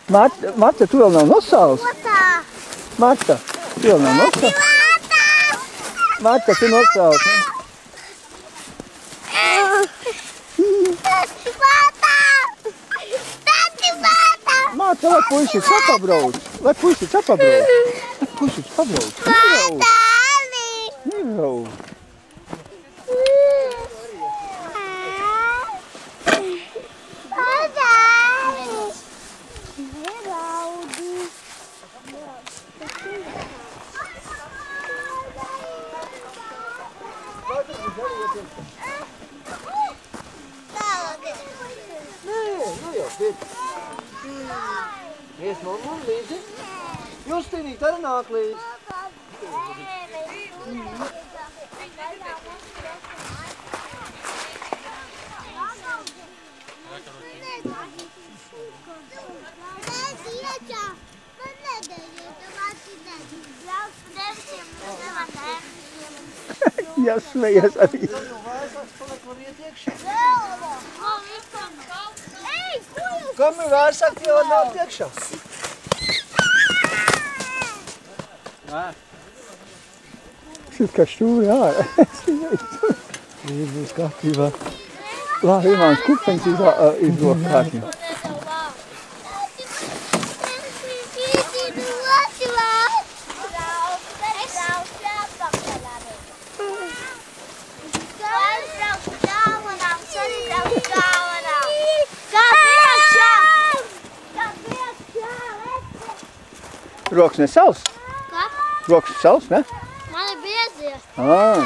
Marta, tu vēl nav nosāls? Marta, tu vēl nav nosāls? Marta, tu nosāls, ne? Marta, lai puiši capabrauc. Lai puiši capabrauc. Lai puiši capabrauc. Nebrauc. Ies normāli līdzi. Justīnīt arī nāk līdzi. Jāsmējas arī. Kam ir vērsāk, jau nav tiekšā? Šis kā šķūri ārā. Viņš būs kārtībā. Labi, mans kupeņs izlok kārtībā. Rokas nesals? Kā? Rokas sals, ne? Man ir biezie. Man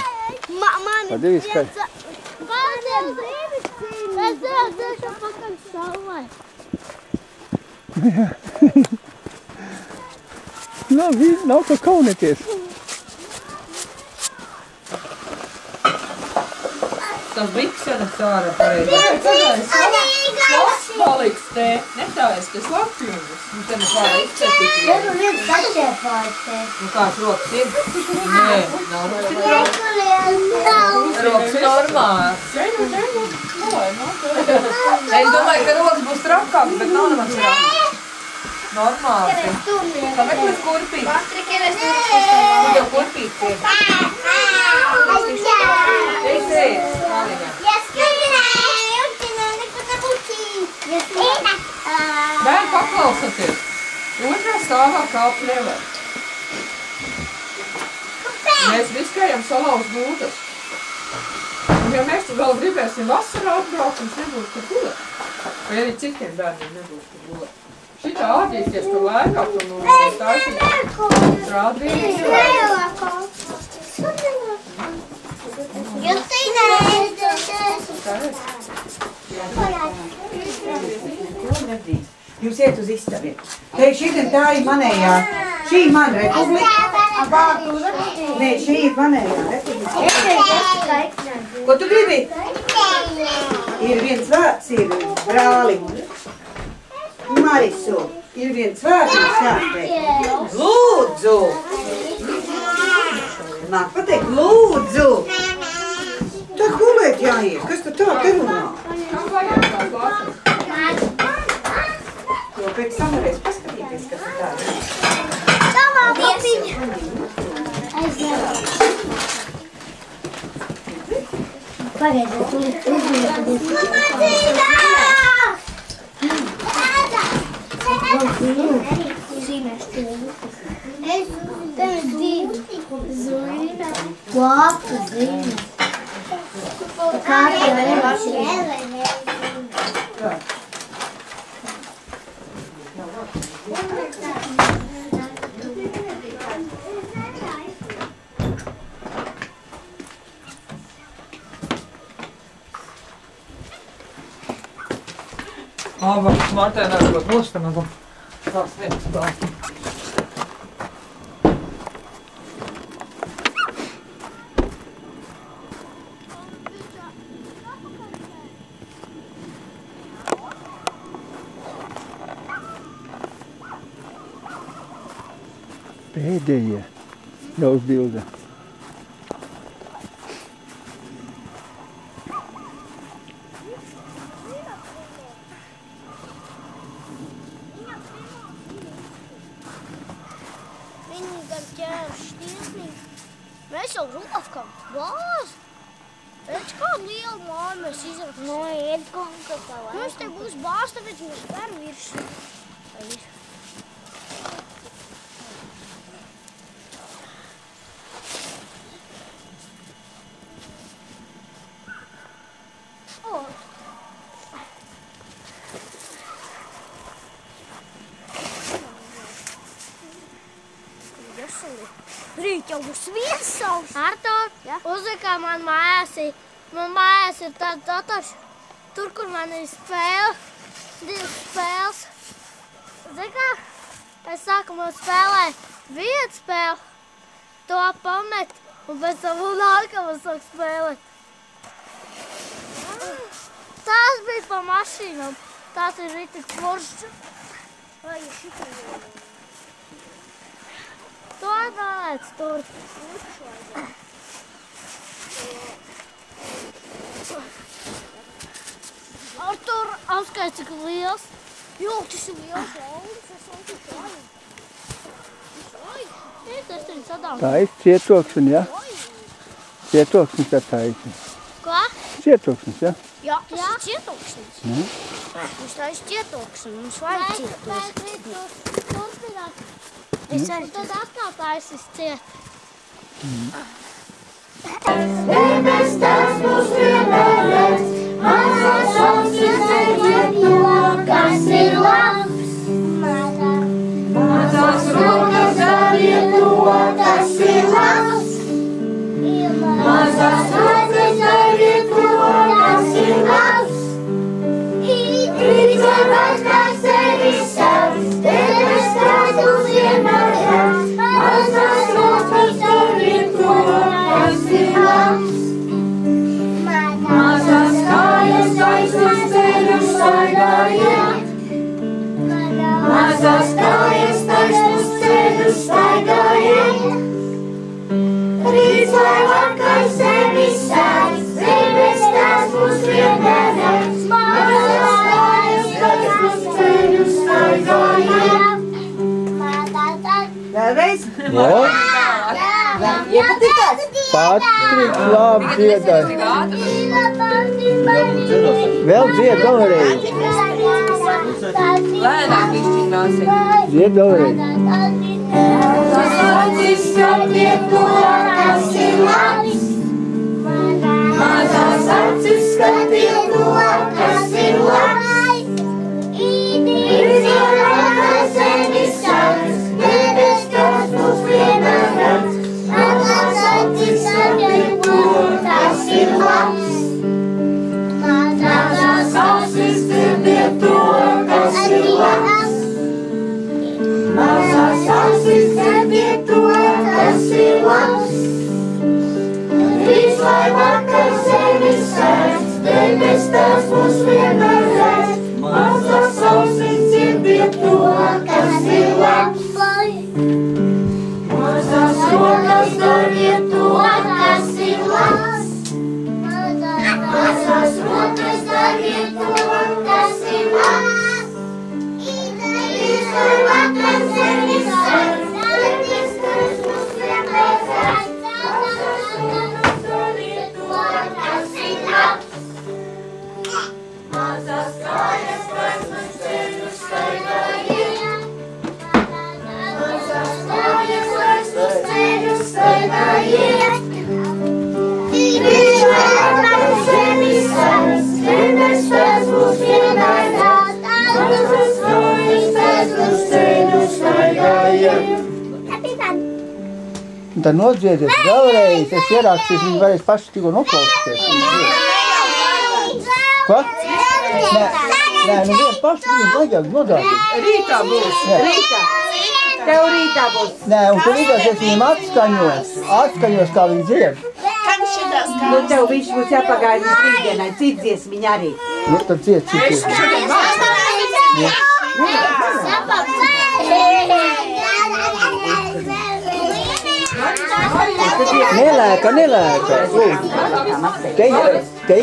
ir skaļ. Es došu pakaļ savai. Nav ko kaunieties. Tas biksenes ārā pareizi. Paliks te, netājas, kas lapjums. Un te nekā izcepīt. Nu kāds rokas ir? Nē, nav rokas. Rokas ir normāls. Es domāju, ka rokas būs trakāks, bet nav nemaz trakāks. Normāls. Pameklēs kurpīt. Un jau kurpīt ir. Es māliņā. Bērni paklausoties. Otrā stāvā kāp nevar. Mēs riskējam salauzt būdas. Un ja mēs vēl gribēsim vasarā atbraukt, mums nebūs kur gulēt. Vai arī citiem bērniem nebūs kur gulēt. Šitā ādīties tur lēkāt un taisīt rādīt. Jūs iet uz istabi. Te šitien tā ir manējā. Šī ir man republika. Nē, šī ir manējā republika. Ko tu gribi? Ir viens vārds, ir brāli. Marisu. Ir viens vārds, ir sāpēt. Lūdzu! Nāk pateikt, lūdzu! Tā hulēt jāiet. Kas tu tā te runā? Jo pēc tam varēs paskatīties, kas ir tā. Tavā papiņa. Pagaidā, tu zīmēs tevi. Es tevi zīmē. Kopu zīmē. Kādi nevar zīmē. Varbūt Martai nevar būt nostamagam. Tās vietas tā. Pēdējie jau uz bilde. Mēs jau rokam. Bāz. Redz, kādu lielu māju mēs izraksim. No, iet konkrētā lai. Mums te būs bāz, tāpēc mēs var virši. Rīt jau būs viesauts. Artur, uzzini, kā man mājās ir tāds dators, tur, kur man ir spēle, 2 spēles. Zini kā, es sākumā spēlēju 1 spēli, to pamet, un pēc tam nākamā sāk spēlēt. Tās bija pa mašīnām, tās ir ritik forši. Vai, šitā jau. To atvēlēc tur. Artur, apskaidz, cik liels. Jo, tas ir liels launs, es laucu kāju. Tas ir sadām. Tā ir cietoksni, ja? Cietoksnis ir taisni. Ko? Cietoksnis, ja? Jā, tas ir cietoksnis. Mums tā ir cietoksnis, mums vajag cietoksnis. Es arī tad atkal taisīs ciet. Debes tās būs vienmēr redz, mazās ausis neģiet to, kas ir labs. Mazās rokas dariet to, kas ir labs. Mazās rokas dariet to, kas ir labs. Rīcībās kā sevi savs, debes tās būs vienmēr redz, mazās rokas dariet to, kas ir labs. Mazās kājas taisnus ceļus staigājiet. Mazās kājas taisnus ceļus staigājiet. Rīts vai vakar sevi sēdz, debes tās būs vienmēr redz, mazās kājas taisnus ceļus staigājiet. Vēlreiz? Jā. Iepatikās? Patriks labi dziedāja. Vēl dzied vēlreiz. Lēnāk bišķiņ nāsi. Dzied vēlreiz. Mazās acis skatiet to, kas ir labs. Mazās acis skatiet to, kas ir labs. Rīcībās sevi savs, debes tās būs vienmēr redz. Mazās acis skatiet to, kas ir labs. Mazās ausis dzirdiet to, kas ir labs. Mazās ausis dzirdiet to, kas ir labs. Rīts vai vakar sevi sēdz, debes tās būs vienmēr redz. Mazās ausis dzirdiet to, kas ir labs. Mazās rokas dariet to, kas ir labs. Mazās rokas dariet to, kas ir labs. Rīts vai vakar sevi sēdz, debes tās būs vienmēr redz. Mazās rokas dariet to, kas ir labs. Mazās kājas taisnus ceļus staigājiet. Mazās kājas taisnus ceļus staigājiet. Rīts vai vakar sevi sēdz, debes tās būs vienmēr redz. Mazās kājas taisnus ceļus staigājiet. Un tad nodziediet vēlreiz. Es ierakstīšu, viņi varēs paši tikko noklausīties. Ko? Nē, nu vien paši viņi vajag nodāvīt. Rītā būs. Rītā. Tev rītā būs. Nē, un tu rītās viņiem atskaņos, kā viņi dzied. Nu, tev viņš būs jāpagaida uz rītdienai. Cits dziesmiņa arī. Nu, tad dzied cities. Nelēka. Te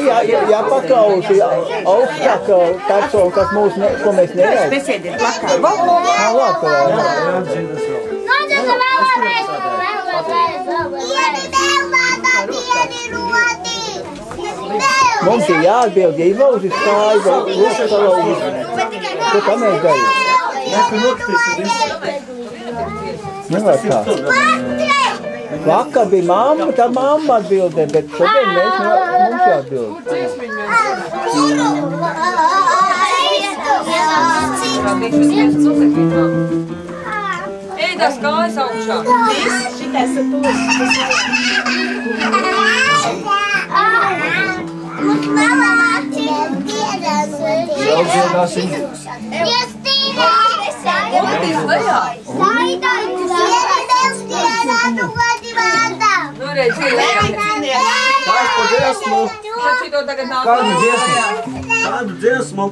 jāpaklausi augstāka persona, kas mūs, ko mēs neredz. Besēdiet lakā. Nav lāka vēl. Mums ir jāatbild, ja izlaužis kāju, vai lūk, salaužis. Ko tā mēs darījām? Nevar tā. Vakar bija mamma, tā mamma atbildē, bet šodien mums jāatbild. Ēdas kājas augšā. Šitais ir tūs. Kādu dziesmu?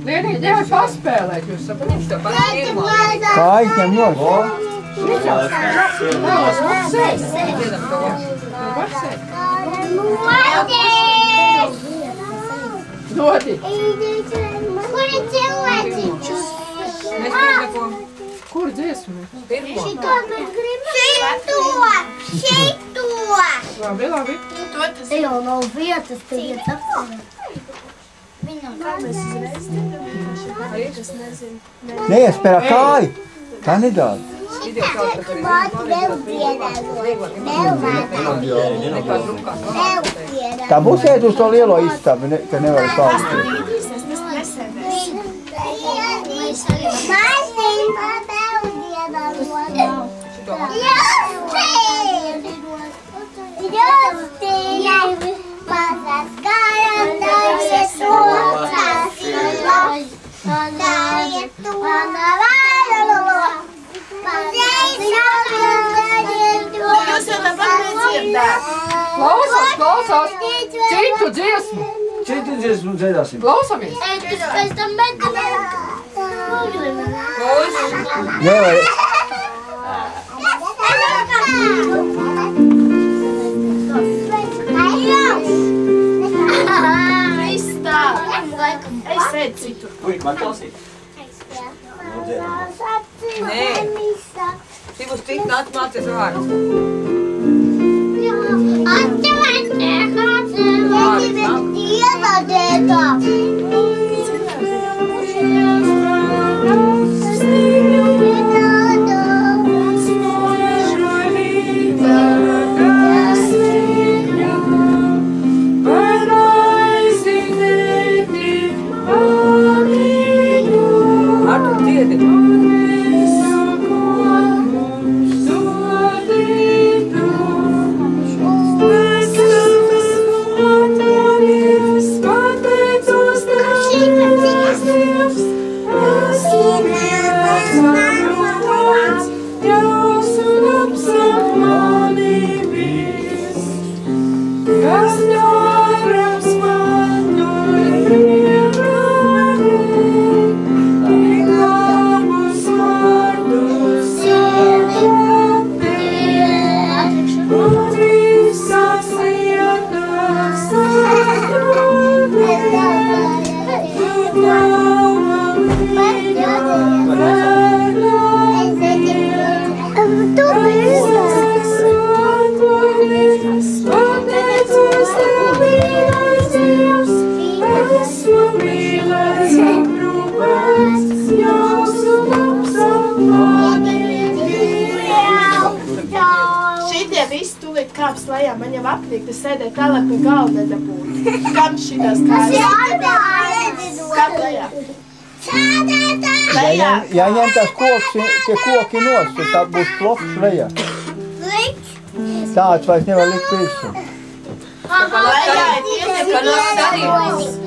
Lienīt, nevar paspēlēt, jūs saprotat, to pats pirmo. Kājas ņem nost. Dodi. Kur ir cilvēciņš? Mēs pirmo. Kur dziesmu? Pirmo. Šito! Labi, labi. Te jau nav vietas, te iet apsvērt. Neiespērā kāju. Tā nedāda. Tā būs iet uz to lielo istabu, ka nevar paustīt. Klausās. Citu dziesmu. Citu dziesmu dziedāsim. Klausamies. Pēc tam Nevar. Es sēdu citur. Uj, man klausīt. Nē. Šī būs tik atmācies vārds. Artur, dziedi. Šitie visi tūlīt kāps lejā, man jau apnīk, tas sēdē tālāk pie galda nedabūtu. Kam šitās kājas? Kāp lejā? Ja ņem tās tie koki nost, tad tā būs plokšs lejā. Tāds vairs nevar likt virsū.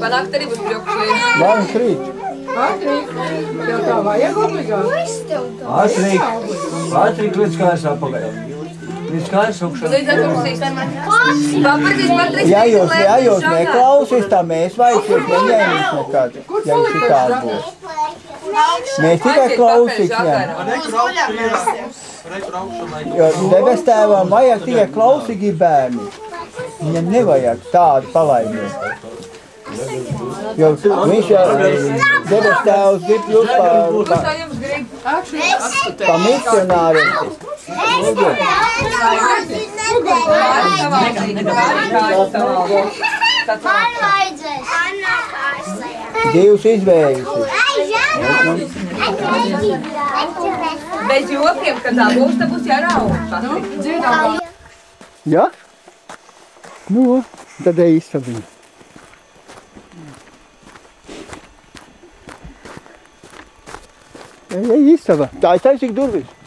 Panākt arī būs priekšlī. Lai viņš rīt. Patrīk, jau tā vajag obligāti. Patrīk līdz kājas apakaļ. Līdz kājas augšā. Līdz atpūsīs. Patrīk. Ja jūs neklausīs, tā mēs vairs jūs neņēmīs nekad, ja jūs šitādi būs. Mēs tikai klausīt ņem. Jo debes tēvam vajag tikai klausīgi bērni. Viņam nevajag tādu palaidnieku. Jo viņš jau debes tēvs grib jūs Pa misionārieti. Divas izvējusi. Bez jokiem, kad tā būs, tad būs jārauga. Ja? Nu, tad ej izsabiņu. Ej izsaba. Tā ir taisīgi durvis.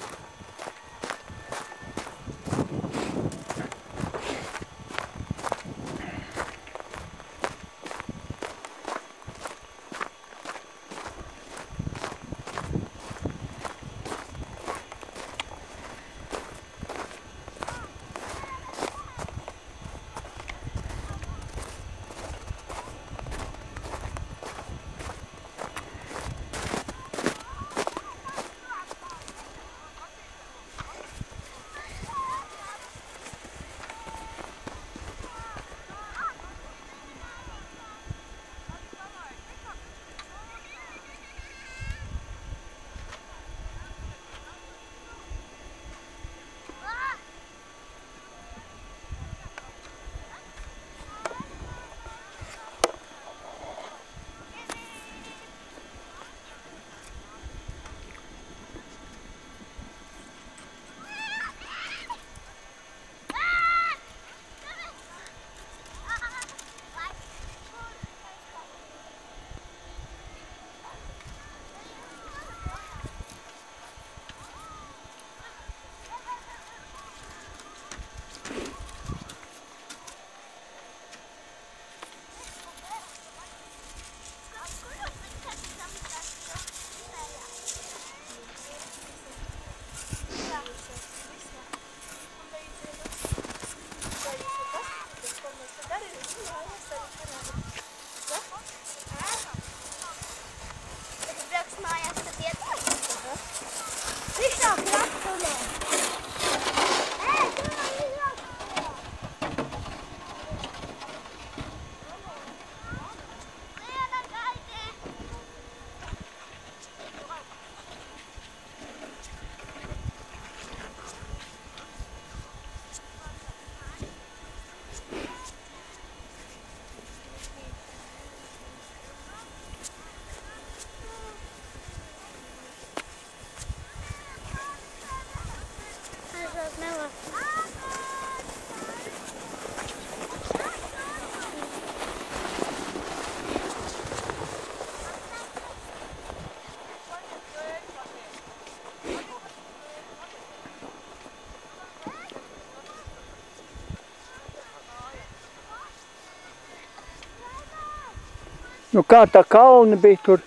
Nu kā tā kalni bija tur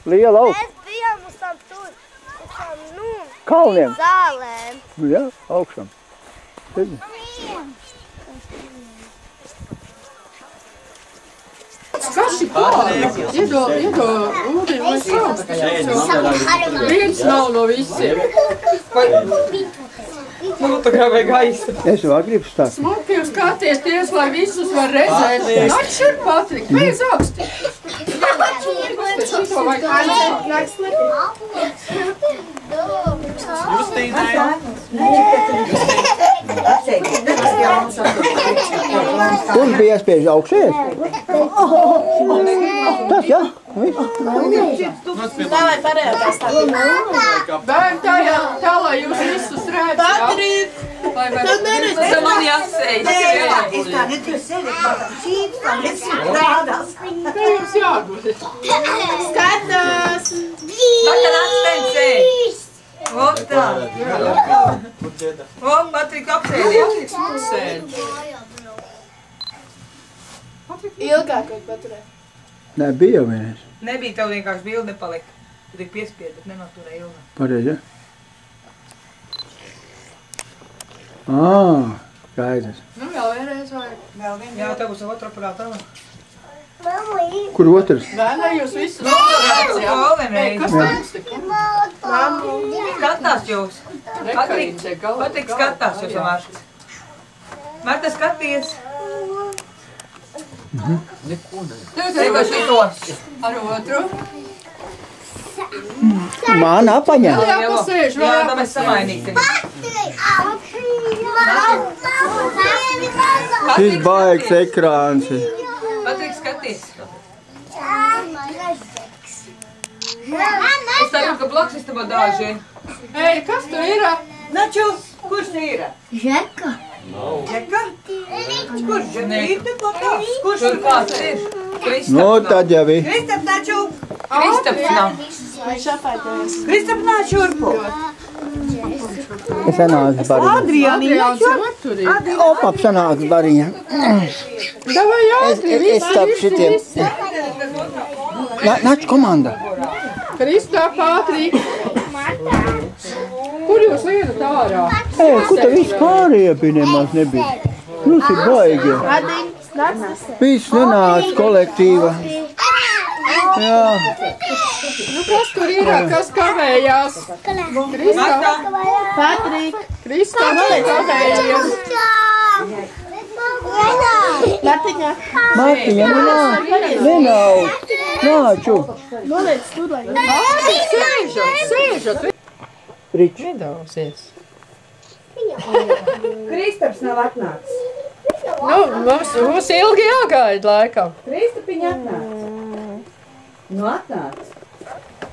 liela augsta? Mēs bijām uz tam tur, uz tam, kalniem? Zālēm. Nu jā, augšām. Kas ir klāts? Iedo ūdeni, lai sāp. Viens nav no visiem. Nu, tā kā vajag gaisa. Es vēl gribu stāstīt. Smuki jūs skatieties, lai visus var redzēt. Nāk šur, Patrik, mēs augsti. Šito vajag Kur bija jāspiež augšēs? Tas, jā? Davai parējā tā stāvīt. Bērn tā, lai jūs visus redzat. Patrik! Tas man jāsēj. Es tā netiek sēdēt, šīs tā netiek rādās. Kā jums jāguļ? Skatās! Vakar atstensē. Lop tā. Lop, Patrik, apsēdies. Ilgāk vajag paturēt. Nē, bija jau vienreiz. Nebija, tev vienkārši bilde nepalika. Tu tik piespied, bet nenoturēja ilgāk. Pareizi, ja? Skaidrs. Nu, vēl vienreiz vajag. Jā, tev būs otrā prātā. Kur otrs? Vēlē jūs visus Nu, vēl vienreiz. Kas tāds tik? Skatās jūs. Nekarīce, Patrik skatās jūs, Marta. Marta, skaties. Tev šito. Ar otru. Man apaņem. Jāpasēž, Jā, tā mēs samainīsim. Šis baigs ekrāns. Patrik, skaties. Es teiktu, ka blakus istabā dāži. Ei, kas tur ir? Naču, kurš te ir? Žeka. Žeka? Kurš Žeka ir te platās? Kurš Tur kāds ir? Nu, tad jau ir. Kristap, naču! Kristaps nav. Viņš apētējas. Kristap, nāc šurpu! Es sanāku bariņā. Adriāni, Opap sanāku bariņā. Davai, Es starp šitiem. Nāc komanda. Kristap, Patrik. Kur jūs liedat ārā? Kur te viss pārējie bija nemaz nebija? Jūs ir baigi. Viss nenāc kolektīva. Jā. Nu, kas tur ir? Kas kavējās? Kristap. Patrik. Kristap, kavējās. Latiņā. Mārtiņa, nenauc. Nāču. Noliec tur, lai Sēžat. Rič. Nedausies. Kristaps nav atnācis. Nu, mums ilgi jāgaida laikam. Kristapiņa atnācis. Nu atnācis.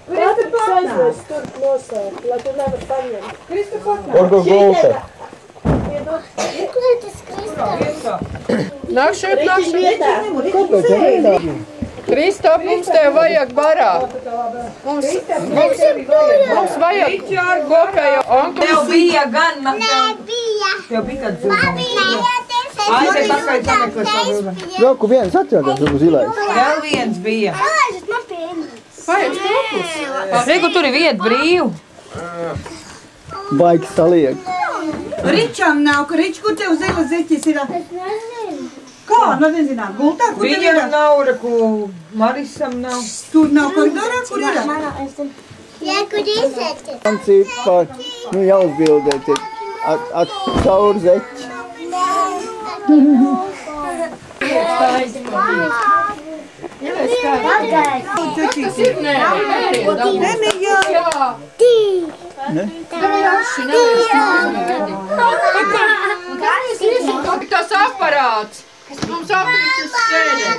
Patrik aizvēs tur nosērt, lai tu nevar paņemt. Kristap atnācis. Orgo golfe. Nāk šeit. Kristap, mums tev vajag barā. Mums vajag kopējo onklu. Tev bija gan. Nebija. Tev bija kāds zilgums. Aiziet pakaļ sameklē savu. Roku viens atcerās, kur zilais. Vēl viens bija. Vajag kopus. Reiku, tur ir vieta brīvu. Baigs saliek. Ričam nav, ka Rič, kur tev zila zeķis ir? Kā? Nu, nezināt, gultā, kur tev ir? Viņam nav, reku, Marisam nav. Tur nav koridorā, kur ir? Jā, kur izsēti? Par, nu jāuzbildēt, at caur zeķi. Tas aparāts. Mums aprītis sēdē.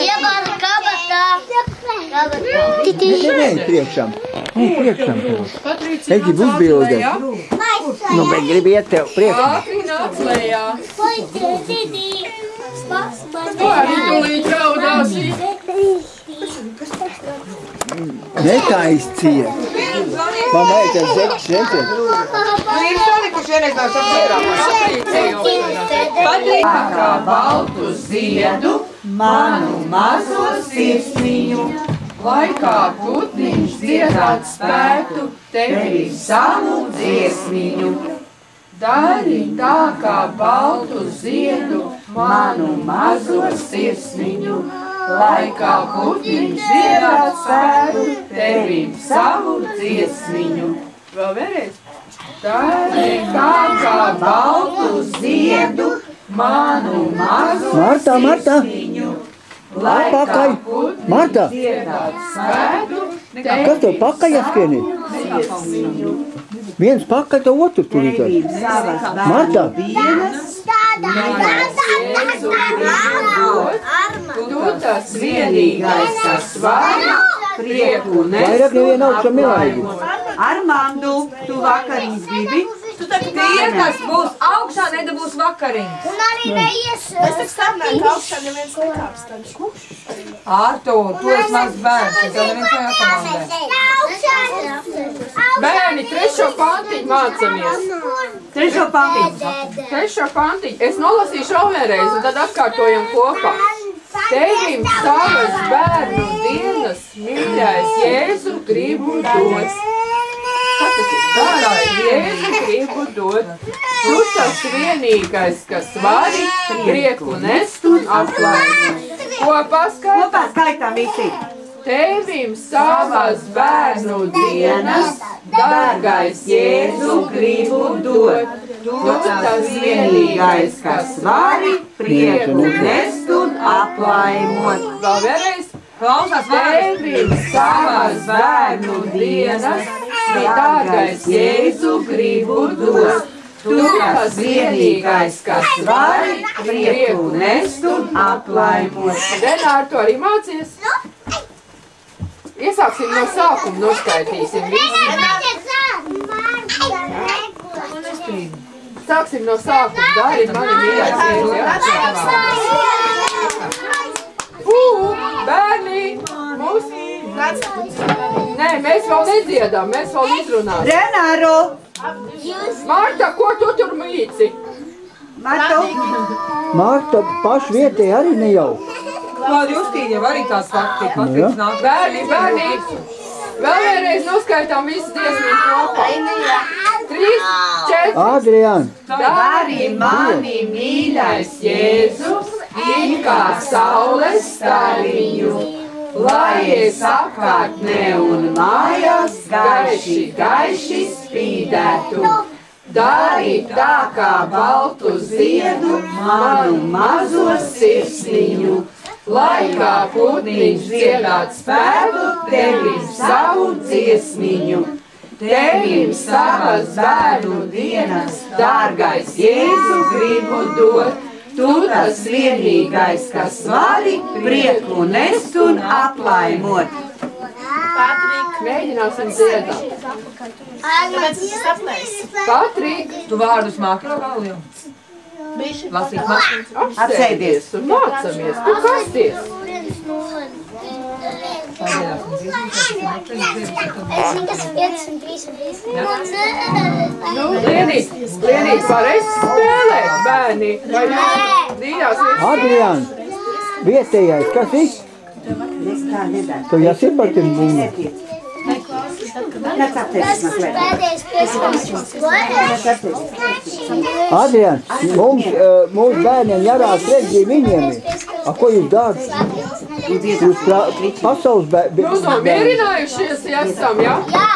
Iebāra kabatā. Nē, priekšām. Es gribu uzbildēt. Nu, bet gribu iet tev priekšām. Ātri nāc lejā. Ko arī tūlīt raudās? Netaisciet. Man vajag ar zeķi šeit. Nu, ir salikuši vienreiz nav Patīk kā baltu ziedu, manu mazo sirsniņu. Lai kā putniņš dziedāt spētu, tevi savu dziesmiņu. Dari tā kā baltu ziedu, manu mazo sirsniņu. Lai kā putniņš dziedāt spētu, tevi savu dziesmiņu. Vēl vienreiz. Dari tā kā baltu ziedu, manu mazo sirsniņu. Lai kā Marta, dziedāt spētu, kas tev pakaļ skrieni? Viens pakaļ, tev otru tur ir. Marta. Tu tas vienīgais, kas var prieku nes. Vairāk neviena augšā milāgi. Armandu, tu vakariņas gribi? Tie, kas būs augšā, nedabūs vakariņas. Un arī neies. Es tak stāvnētu augšā, neviens nekāpstāns. Ārtur, tu esi mazs bērns, tev neviens neakomandē. Bērni, trešo pantiņu mācamies. Trešo pantiņu. Trešo pantiņu. Es nolasīšu vēlreiz, un tad atkārtojam kopā. Tevim savas bērnu dienas, mīļais Jēzu, gribu dot. Kas tas ir? Dārāji, Jēzu, gribu dot. Tu tas vienīgais, kas vari prieku nest un atlaidot. Kopā skaitām visi. Tevim savas bērnu dienas, dārgais Jēzu, gribu dot. Tu tas vienīgais, kas vari prieku nest un aplaimot. Vēl vienreiz. Klausās Tevim savas bērnu dienas, dārgais Jēzu gribu dot. Tu tas vienīgais, kas var prieku nest un aplaimot. Renāri, tu arī mācies? Iesāksim no sākuma, noskaitīsim visu. Sāksim no sākuma, dari mani mīļais Jēzu, ja? Bērni! Mūs... Nē, mēs vēl nedziedām, mēs vēl izrunāsim. Renāru! Marta, ko tu tur mīci? Marta paši vietē arī nejauka. Klāda Justīna jau arī tās fakti. Patriks nāk. Bērni! Vēl vienreiz noskaitām visu dziesmību kopā. 3, 4. Adrian! Dari mani mīļais Jēzu, it kā saules stariņu, lai es apkārtnē un mājās gaiši spīdētu. Dari tā kā baltu ziedu manu mazo sirsniņu, lai kā putniņš dziedāt spētu tevim savu dziesmiņu. Tevim savas bērnu dienas, dārgais Jēzu gribu dot. Tu tas vienīgais, kas vari prieku nest un aplaimot. Patrik, mēģināsim dziedāt. Patrik, Tu vārdus māki no galviem? Lasīt māki. apsēdies un mācamies. Tu kasties? Lienīt, varēs spēlēt, bērni? Vai jūs dījās visu? Adrian! Vietējais, kas ir? Tu jāsi par tiem būnu. Adrian, mūsu bērniem jārāda redzīgi viņiem ir. A, ko jūs dārāt? Jūs pasaules bērni. Jūs nav mierinājušies, ja esam, ja? Jā!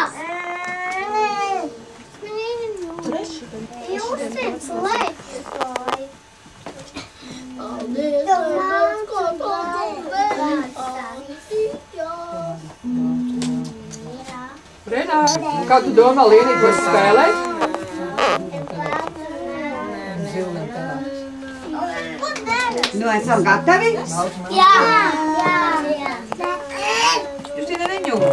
Renāri, kā tu domā, Lienīt, var spēlēt? Nu, esam gatavi? Jā! Justīna neņūma.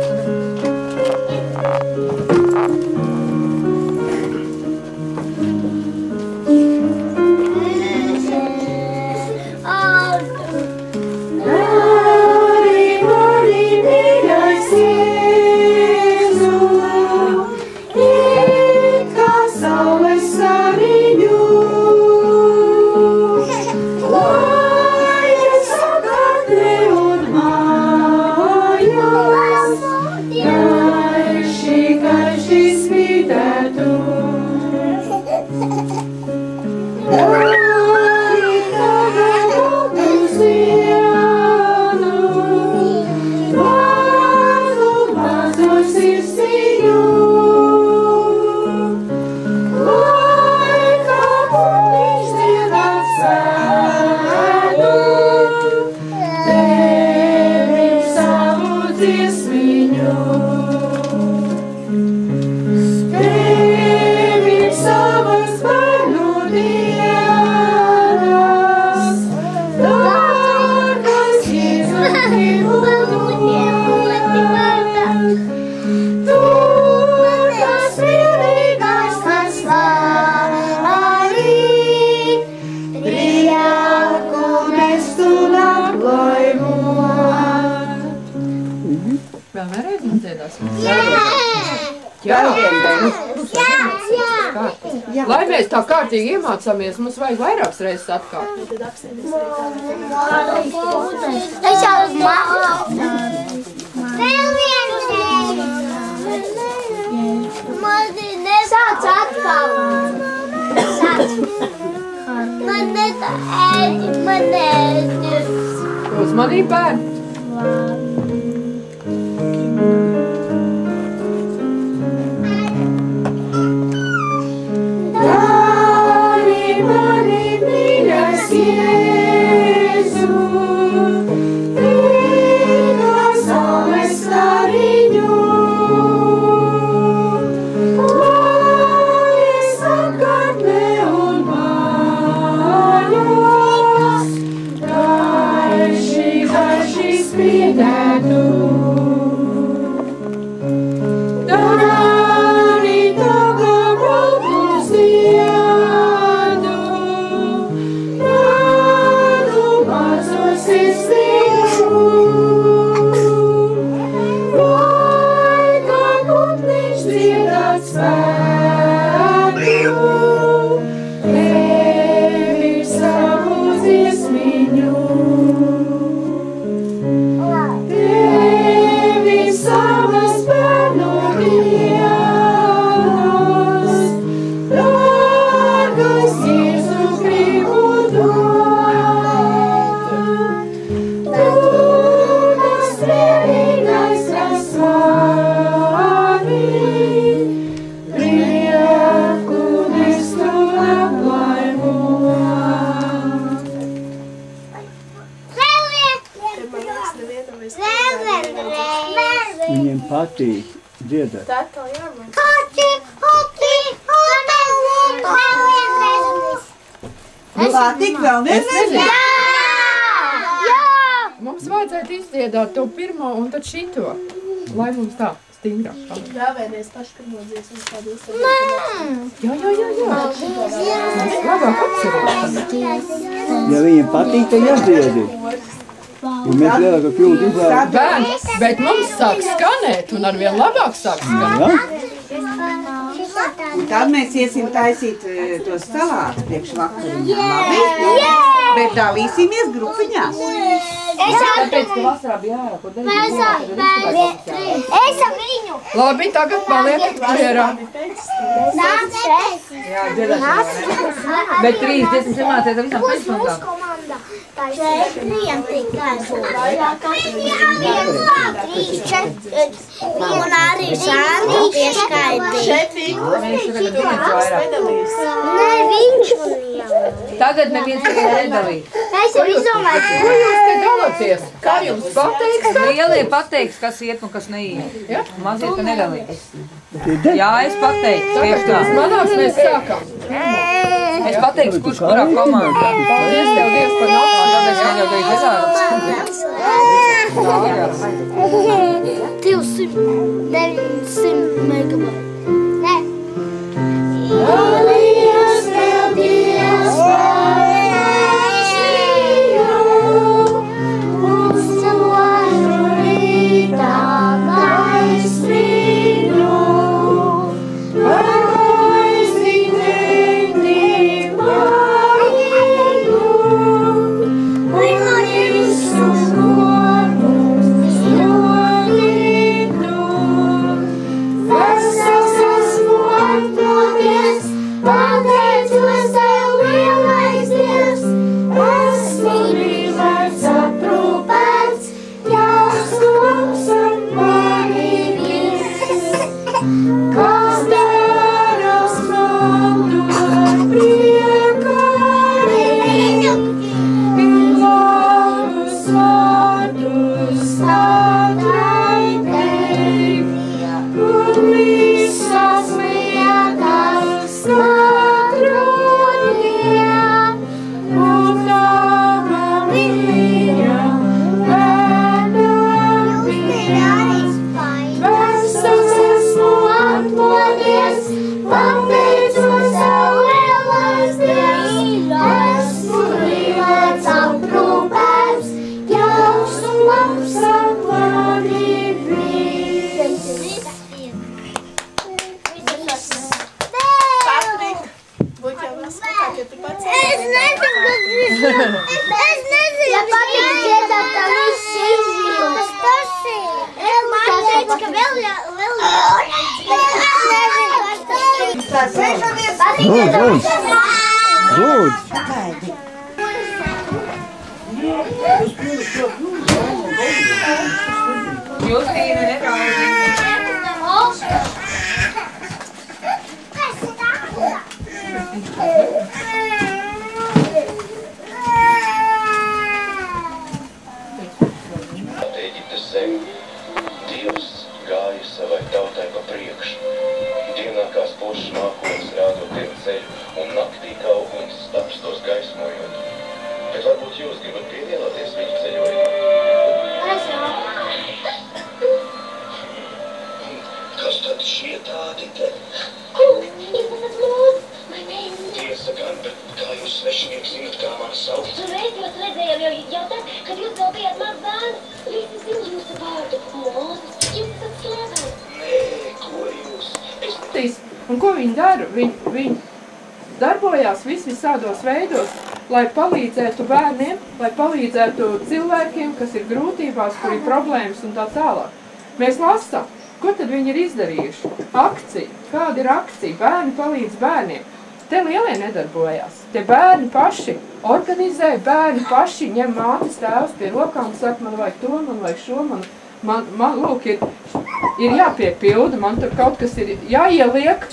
Lai mēs tā kārtīgi iemācāmies, mums vajag vairākas reizes atkārt. Es jau uz māju. Vēl viens Sāc atkal. Sāc. Man neta ēdi, man ēdi. Uzmanību, bērni. Jēzu, svētku, tevi savu dziesmiņu. Tevi savas bērnu dienas, dārgais Jēzu gribu dot. Tu tas vienīgais, kas mani prieku nestu aplaimot. Viņiem patīk dziedāt. Tā to jāmāk. Patīk vēl nezinu. Mums vajadzētu izdziedāt to pirmo un tad šito, lai mums tā stingrāk paliek. Jāvēdies paši pirmo dziesmu, kādu uzsver. Jā. Labāk atceros. Ja viņiem patīk, tad jādziedi. Ja mēs lielāko kļūdu izvēlamies. Bērni, bet mums sāk skanēt un arvien labāk sāk skanēt. Ja? Tad mēs iesim taisīt tos salātus priekš vakariņām, labi? Bet dalīsimies grupiņās. Tāpēc, ka vasarā bija ārā, ko darīt? Es ar viņu. Labi, tagad paliekat klierā. Jā, dziedāsim. Bet 3 dziesmas iemācēt ar visām pēcstundām. Un arī Sandi pieskaidīja. Nē, viņš un jau. Tagad neviens nedalīt. Es jau izdomāju. Ko jūs te dalaties? Kā jums pateiks? Lielie pateiks, kas iet un kas neiet. Ja? Mazie, ka nedalīt. Jā, es pateikšu. Tieši tā. Manās mēs sākam. Es pateikšu, kurš kurā komandā. Paldies tev, Dievs, par naudu. Tāpēc man jau bija desāras. 900 megabaiti. Nē. Paldies tev, Dievs, par ēšanu, uz mūžu rītā gaismiņu, par aiziņēm mājīgu, un visu godu sodītu. Vesels esmu atmodies, pateicos tev, lielais Dievs, esmu mīlēts, aprūpēts, jauks kungs un manīgs. Kas dēras man dod priekārību, labus vārdus tādai teikt, un visas lietas atrodiem, un tava mīļa bērnam bija. Vesels esmu atmodies, pateicos tev, lielais Dievs, esmu mīlēts, aprūpēts, jauks un labs ar mani bijis. Patrik, būtu jau vēl smukāk, ja tu pats. Es nezinu, kas ir. Ja patīk dziedāt, tad viss izjūtas. Kas tas ir? Man teica, ka vēl Tā sēžamies. Lūdzu. Justīna netrauc. Eģiptes zemi. Dievs gāja savai tautai pa priekšu. Dienākās pušas mākoņas rādot tiem ceļu un naktī kā uguns stabstos gaismojot. Bet varbūt jūs gribat pievienoties viņu ceļojumā? Kas tad šie tādi te? Tiesa gan, bet kā jūs svešinieki zinat, kā mani sauc? Reiz jūs redzējām jau tad, kad jūs vēl bijāt maz bērns. Visi zin jūsu vārdu. Mūzis, jūs esat slavens. Nē, ko jūs? Es ne valstīs, un ko viņi dara? Viņi darbojās visādos veidos, lai palīdzētu bērniem, lai palīdzētu cilvēkiem, kas ir grūtībās, kur ir problēmas un tā tālāk. Mēs lasām, ko tad viņi ir izdarījuši? Akcija. Kāda ir akcija? Bērni palīdz bērniem. Te lielie nedarbojās. Te bērni paši organizē, bērni paši ņem mātes tēvus pie rokām un saka, man vajag to, man vajag šo, man lūk, ir jāpiepilda, man tur kaut kas ir jāieliek,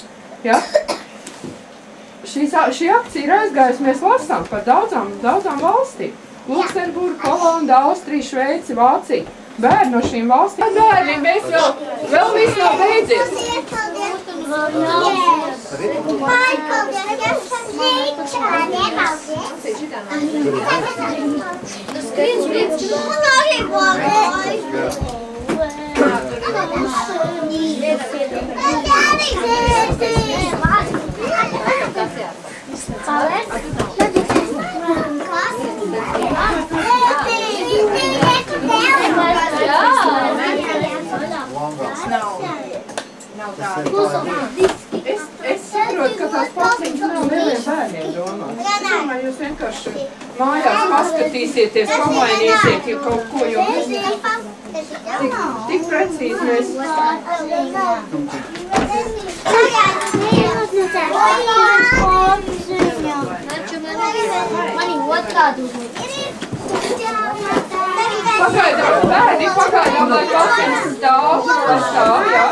ja? Šī akcija ir aizgājusi, mēs lasām par daudzām valstīm. Luksemburga, Holanda, Austrija, Šveici, Vācija. Bērni no šīm valstīm. Bērni, mēs vēl viss nav beidzies. Es saprotu, ka tās paciņas nav lieliem bērniem domāts. Es domāju, jūs vienkārši mājās paskatīsieties, pamainīsiet kaut ko, jo tik precīzi mēs... Pagaidām, bērni, lai paciņas stāv, jā.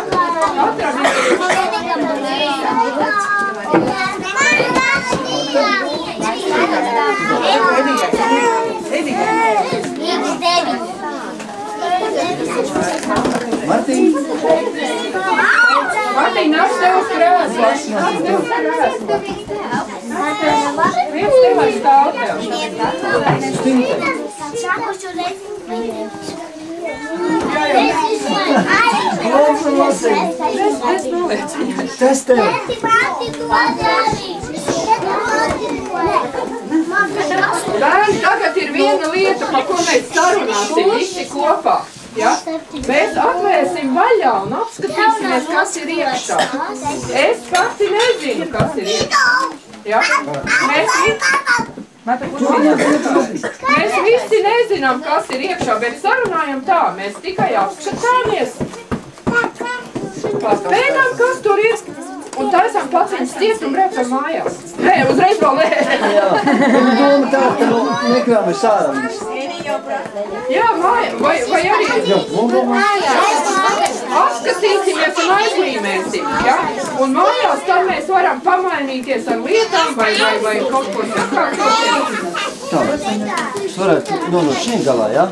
Katram Martīn, nāc tev uz krēslu. Viens tev ar stāv tev. Tas tev. Bērni, tagad ir viena lieta, par ko mēs sarunāsim visi kopā. Ja? Mēs atvērsim vaļā un apskatīsimies, kas ir iekšā. Es pati nezinu, kas ir iekšā. Ja? Mēs visi nezinām, kas ir iekšā, bet sarunājam tā. Mēs tikai apskatāmies. Pēdām, kas tur ir. Un taisām paciņas ciet un braucam mājās. Nē, uzreiz vēl nē. Jā, doma tā, ka nekrām ir sāramis. Jā, vai arī apskatīsimies un aizlīmēsim, ja? Un mājās tad mēs varam pamainīties ar lietām vai kaut ko sakāt. Tā, es varētu nodot šī galā, ja?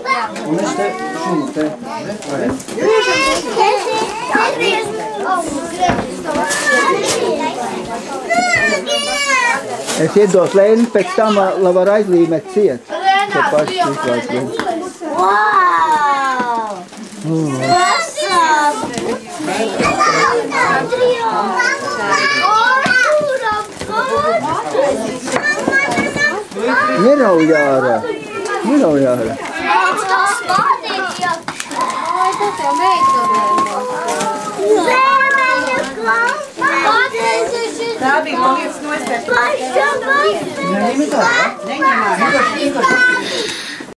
Un es te šūnu te. Es iedos lēni, pēc tam, lai var aizlīmēt ciet. Tā paši izklāst. Wow! Neraujā ārā. Neraujā ārā. Tā bija lietas nospērt. Neņem tā, ja? Neņemā.